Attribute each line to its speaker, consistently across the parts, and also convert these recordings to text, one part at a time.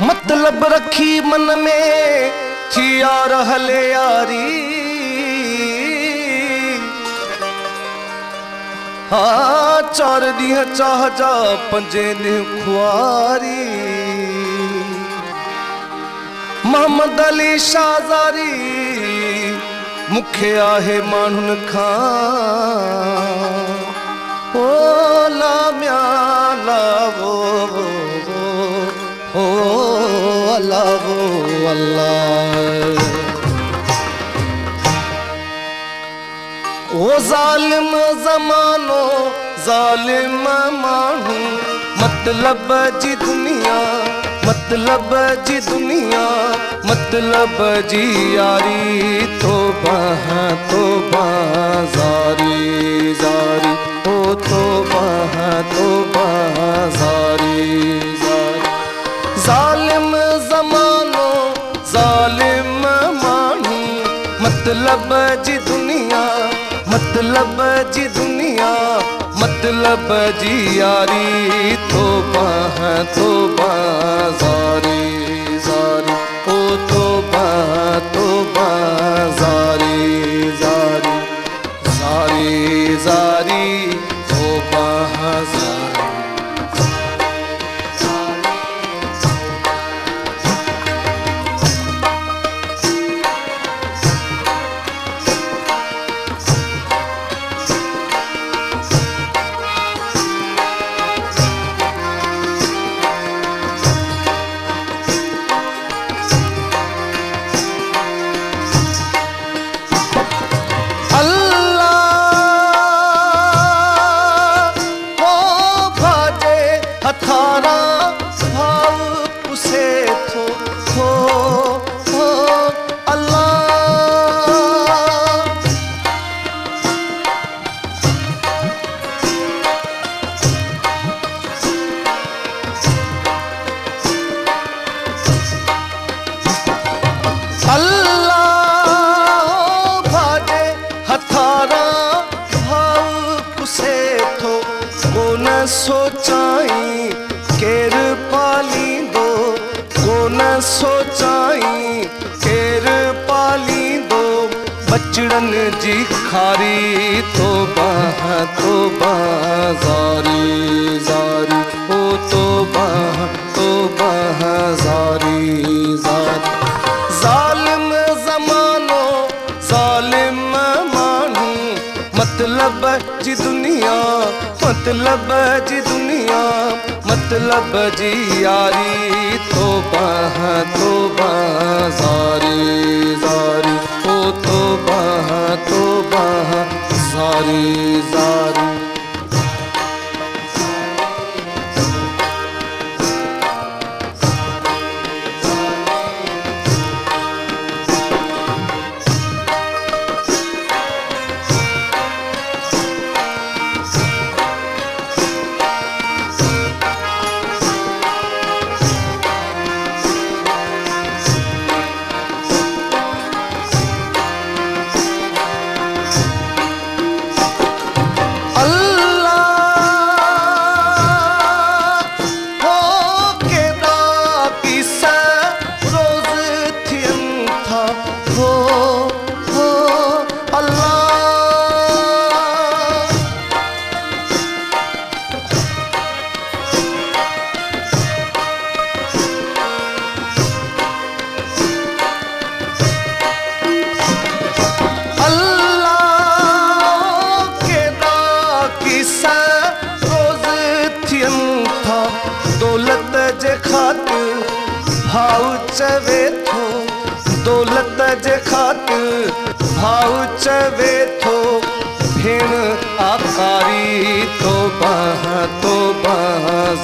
Speaker 1: मतलब रखी मन में थिया रहले यारी, हाँ चार ॾींहं चाह जा पंजे ॾींहं खुआरी। मोहम्मद अली शाहज़ारी मुखे आहे माण्हुनि खां, ओ लामिया लावो ओ अल्लाह वो अल्लाह। ओ ज़ालिम ज़मानो ज़ालिम माण्हू, मतलब जी दुनिया मतलब जी दुनिया मतलब जी यारी। तौबा तौबा ज़ारी ज़ारी, ओ तौबा तौबा ज़ारी ज़ारी। ज़ालिम ज़मानो ज़ालिम माण्हू, मतलब जी दुनिया मतलब जी दुनिया मतलब जी यारी। तौबा तौबा ज़ारी ज़ारी, ओ तौबा तौबा ज़ारी ज़ारी ज़ारी ज़ारी, तौबा ज़ारी। हथारा भाव पुसे थो हो अल्लाह। अल्लाह भाजे हथारा भाव पुसे थो, को न सोचाई केर पालींदो, को न सोचाई केर पालींदो बचड़न जी खारी। तौबा तौबा ज़ारी ज़ारी, ओ तौबा तौबा ज़ारी ज़ारी। ज़ालिम ज़मानो ज़ालिम माण्हू, मतलब जी दुनिया मतलब जी दुनिया मतलब जी यारी। तौबा तौबा ज़ारी ज़ारी, ओ तौबा तौबा ज़ारी ज़ारी। दौलत जे खातिर भाव चवे थो, दौलत जे खातिर भाव चवे थो भेण आकारी। तौबा तौबा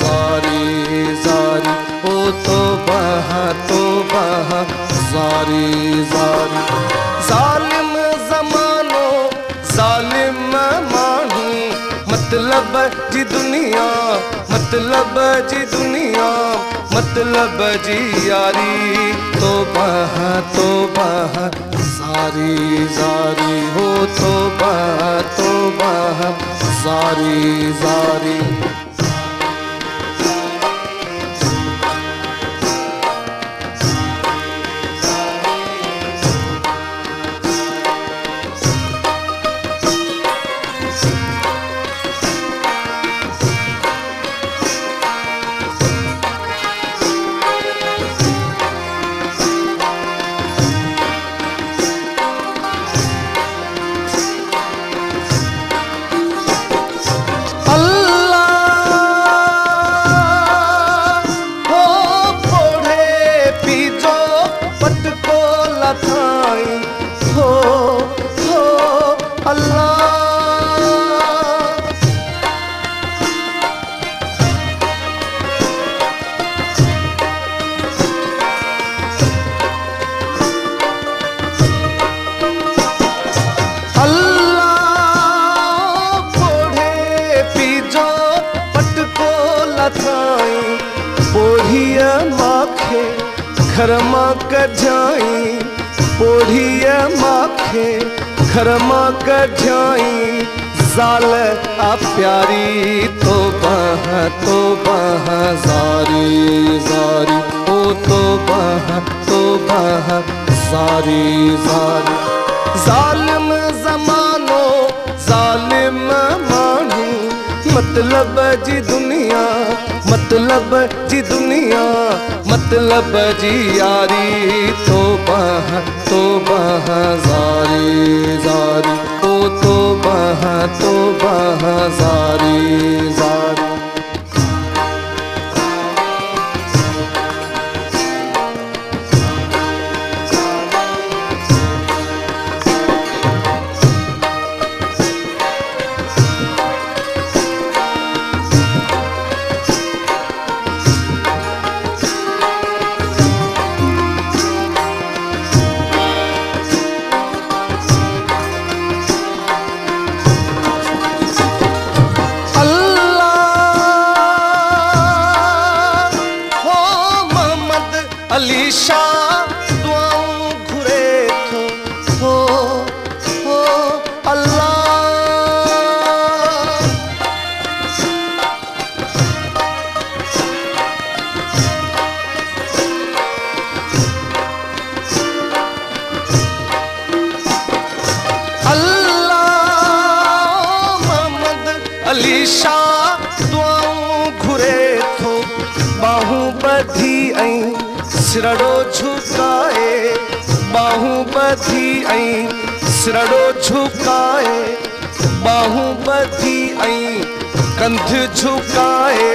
Speaker 1: ज़ारी ज़ारी, ओ तौबा तौबा ज़ारी ज़ारी। दुनिया, मतलब जी दुनिया, मतलब जी यारी। तो बाह सारी जारी हो, तो बाह सारी जारी। पोढ़िया माखे खरमा कजाई, पोढ़िया माखे खरमा कजाई। जाल आ प्यारी तो बाह जारी जारी। ओ तो बाह जारी जारी। जालिम जमानो जालिम मानू, मतलब जी दुनिया, मतलब जी दुनिया, मतलब जी यारी। तो बाह जारी जारी। ओ तो बाह जारी जारी। अली शाह दुआऊं घुरे थो, हो अल्लाह। अल्लाह मोहम्मद अली शाह दुआऊं घुरे थो, बाहूं बधी ऐं सिरड़ो झुकाए, बाहूं बधी ऐं सिरड़ो झुकाए। बाहूं बधी ऐं कंध झुकाए,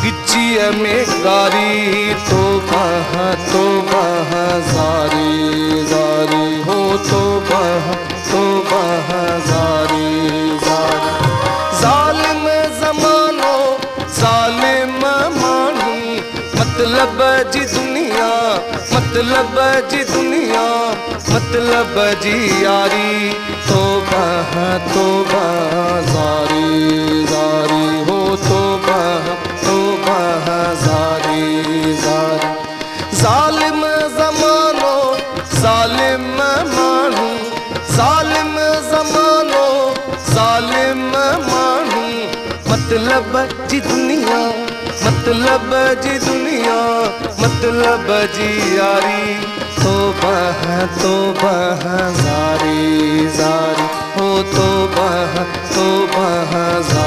Speaker 1: गिचीअ में गारी। तो बाह जारी जारी। हो तो बाह जारी जारी। जालिम जमानो जालिम मानू, मतलब जी दुनिया, मतलब जी दुनिया, मतलब जी यारी। तो बाह जारी जारी। हो तो बाह जारी जारी। जालिम जमानो जालिम मानू, जालिम जमानो जालिम मानू, मतलब जी दुनिया, मतलब जी दुनिया, मतलब जी यारी। तो बाह जारी जारी। हो तो बाह जारी।